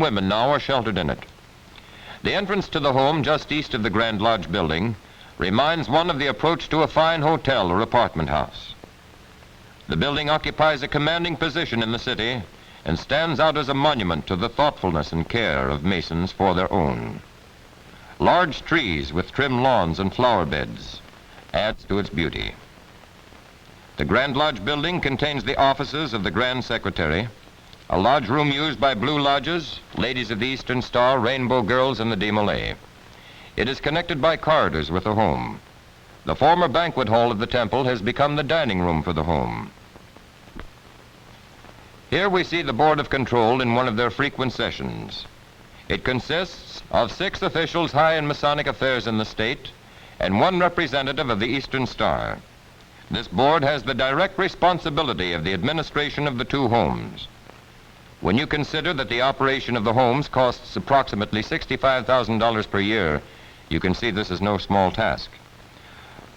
Women now are sheltered in it. The entrance to the home just east of the Grand Lodge building reminds one of the approach to a fine hotel or apartment house. The building occupies a commanding position in the city and stands out as a monument to the thoughtfulness and care of Masons for their own. Large trees with trim lawns and flower beds adds to its beauty. The Grand Lodge building contains the offices of the Grand Secretary, a lodge room used by Blue Lodges, Ladies of the Eastern Star, Rainbow Girls, and the Demolay. It is connected by corridors with the home. The former banquet hall of the temple has become the dining room for the home. Here we see the Board of Control in one of their frequent sessions. It consists of 6 officials high in Masonic affairs in the state and 1 representative of the Eastern Star. This board has the direct responsibility of the administration of the 2 homes. When you consider that the operation of the homes costs approximately $65,000 per year, you can see this is no small task.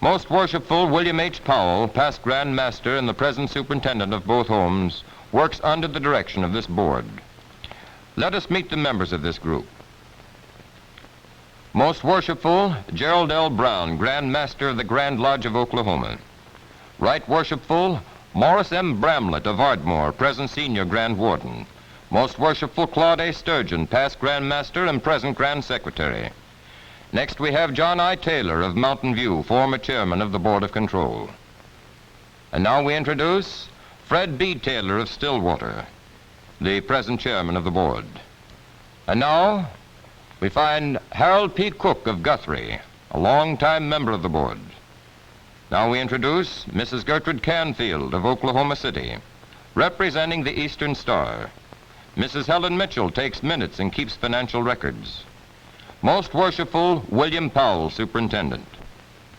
Most Worshipful William H. Powell, past Grand Master and the present superintendent of both homes, works under the direction of this board. Let us meet the members of this group. Most Worshipful Gerald L. Brown, Grand Master of the Grand Lodge of Oklahoma. Right Worshipful Morris M. Bramlett of Ardmore, present Senior Grand Warden. Most Worshipful Claude A. Sturgeon, past Grand Master and present Grand Secretary. Next we have John I. Taylor of Mountain View, former Chairman of the Board of Control. And now we introduce Fred B. Taylor of Stillwater, the present Chairman of the Board. And now we find Harold P. Cook of Guthrie, a longtime member of the Board. Now we introduce Mrs. Gertrude Canfield of Oklahoma City, representing the Eastern Star. Mrs. Helen Mitchell takes minutes and keeps financial records. Most Worshipful William Powell, Superintendent.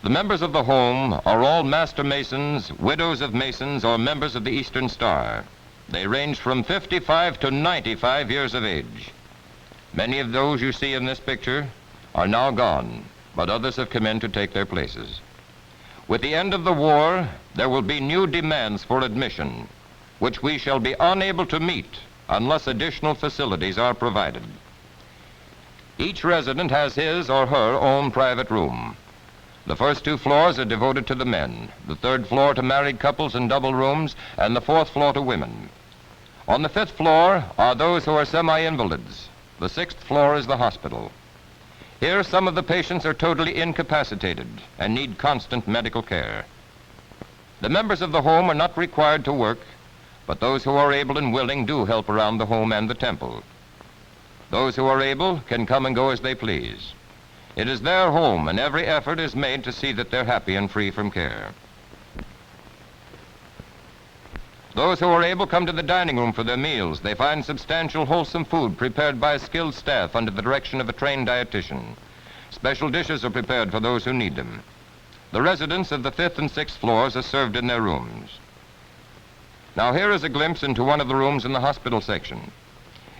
The members of the home are all Master Masons, widows of Masons, or members of the Eastern Star. They range from 55 to 95 years of age. Many of those you see in this picture are now gone, but others have come in to take their places. With the end of the war, there will be new demands for admission, which we shall be unable to meet unless additional facilities are provided. Each resident has his or her own private room. The first 2 floors are devoted to the men, the 3rd floor to married couples and double rooms, and the 4th floor to women. On the 5th floor are those who are semi-invalids. The 6th floor is the hospital. Here, some of the patients are totally incapacitated and need constant medical care. The members of the home are not required to work, but those who are able and willing do help around the home and the temple. Those who are able can come and go as they please. It is their home, and every effort is made to see that they're happy and free from care. Those who are able come to the dining room for their meals. They find substantial, wholesome food prepared by a skilled staff under the direction of a trained dietitian. Special dishes are prepared for those who need them. The residents of the 5th and 6th floors are served in their rooms. Now here is a glimpse into one of the rooms in the hospital section.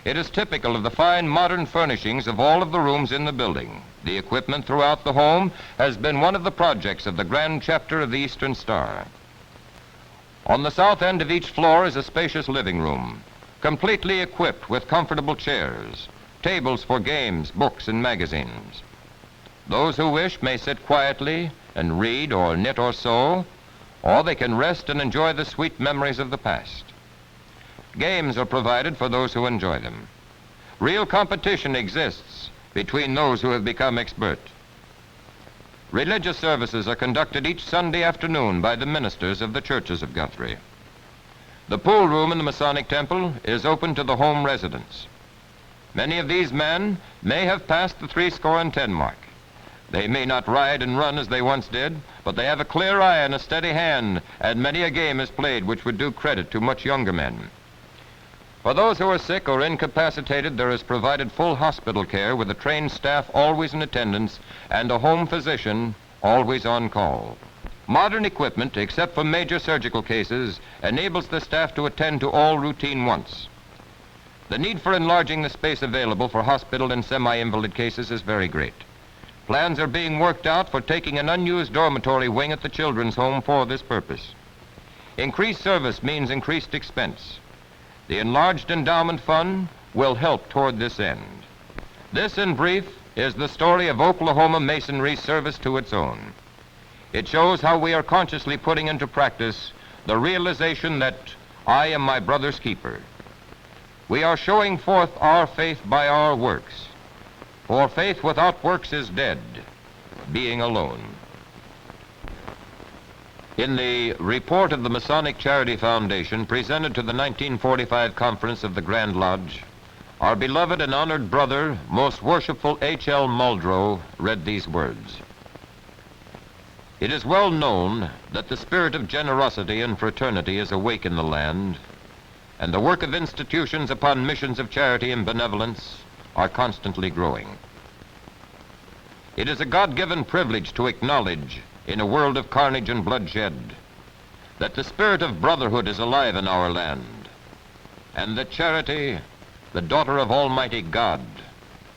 It is typical of the fine modern furnishings of all of the rooms in the building. The equipment throughout the home has been one of the projects of the Grand Chapter of the Eastern Star. On the south end of each floor is a spacious living room, completely equipped with comfortable chairs, tables for games, books, and magazines. Those who wish may sit quietly and read or knit or sew, or they can rest and enjoy the sweet memories of the past. Games are provided for those who enjoy them. Real competition exists between those who have become expert. Religious services are conducted each Sunday afternoon by the ministers of the churches of Guthrie. The pool room in the Masonic Temple is open to the home residents. Many of these men may have passed the 70 mark. They may not ride and run as they once did, but they have a clear eye and a steady hand, and many a game is played which would do credit to much younger men. For those who are sick or incapacitated, there is provided full hospital care with a trained staff always in attendance and a home physician always on call. Modern equipment, except for major surgical cases, enables the staff to attend to all routine wants. The need for enlarging the space available for hospital and semi-invalid cases is very great. Plans are being worked out for taking an unused dormitory wing at the children's home for this purpose. Increased service means increased expense. The enlarged endowment fund will help toward this end. This, in brief, is the story of Oklahoma Masonry's service to its own. It shows how we are consciously putting into practice the realization that I am my brother's keeper. We are showing forth our faith by our works, for faith without works is dead, being alone. In the report of the Masonic Charity Foundation presented to the 1945 conference of the Grand Lodge, our beloved and honored brother, most worshipful H.L. Muldrow, read these words. It is well known that the spirit of generosity and fraternity is awake in the land, and the work of institutions upon missions of charity and benevolence are constantly growing. It is a God-given privilege to acknowledge, in a world of carnage and bloodshed, that the spirit of brotherhood is alive in our land, and that charity, the daughter of Almighty God,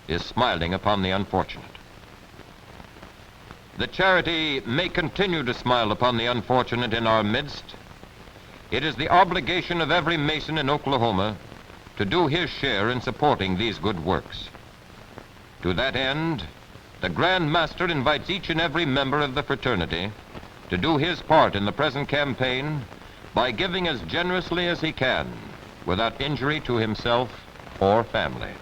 is smiling upon the unfortunate. That charity may continue to smile upon the unfortunate in our midst, it is the obligation of every Mason in Oklahoma to do his share in supporting these good works. To that end, the Grand Master invites each and every member of the fraternity to do his part in the present campaign by giving as generously as he can without injury to himself or family.